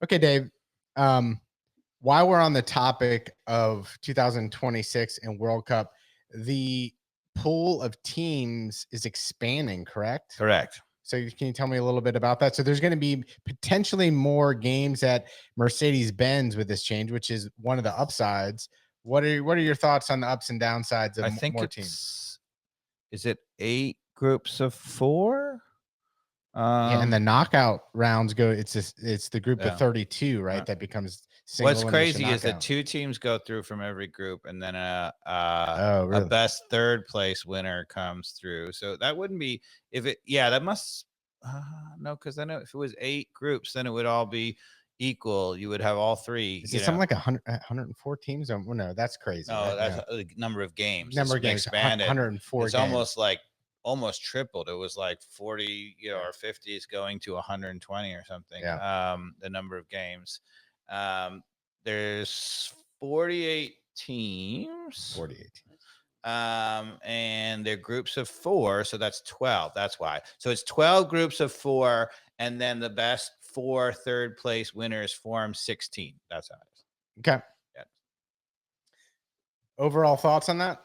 Okay, Dave. Um, while we're on the topic of 2026 and World Cup, the pool of teams is expanding, correct? Correct. So can you tell me a little bit about that? So there's going to be potentially more games at Mercedes-Benz with this change, which is one of the upsides. What are your thoughts on the ups and downsides of I think more teams? is it 8 groups of 4? Yeah, and the knockout rounds go. It's the group of Yeah. 32, right? That becomes single What's elimination crazy is that knockout. 2 teams go through from every group, and then Oh, a really? best third place winner comes through. So that wouldn't be if it. Yeah, that must no, because I know if it was 8 groups, then it would all be equal. You would have all 3. Is it something like 104 teams? Oh, no, that's crazy, No, right? that's Yeah. the number of games. Number It's of games, expanded. 104 It's games. almost like almost tripled. It was like 40, or 50 is going to 120 or something. Yeah. The number of games. There's 48 teams. 48 teams. And they're groups of 4, so that's 12. That's why. So it's 12 groups of 4, and then the best 4 third place winners form 16. That's how it is. Okay. Yeah. Overall thoughts on that?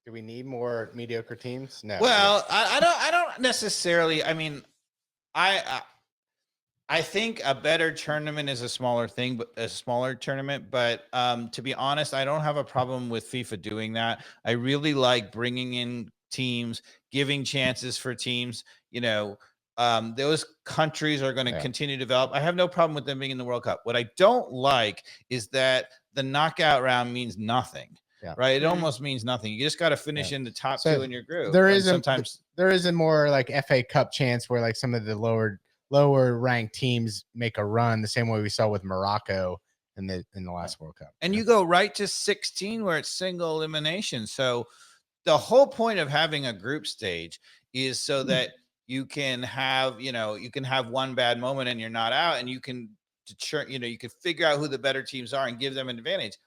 Do we need more mediocre teams? No. Well, I don't necessarily. I mean, I think a better tournament is a smaller thing, but a smaller tournament. But to be honest, I don't have a problem with FIFA doing that. I really like bringing in teams, giving chances for teams. Those countries are going to continue to develop. I have no problem with them being in the World Cup. What I don't like is that the knockout round means nothing. Yeah. Right. It almost means nothing. You just got to finish in the top 2 in your group. There is a more like FA Cup chance where like some of the lower ranked teams make a run the same way we saw with Morocco in the last World Cup. And you go right to 16 where it's single elimination. So the whole point of having a group stage is so that you can have, you can have one bad moment and you're not out, and you can you can figure out who the better teams are and give them an advantage.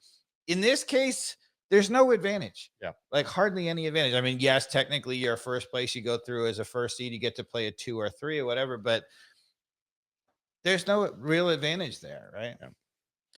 In this case, there's no advantage. Yeah. Like hardly any advantage. I mean, yes, technically you're first place, you go through as a first seed, you get to play a 2 or 3 or whatever, but there's no real advantage there, right? Yeah.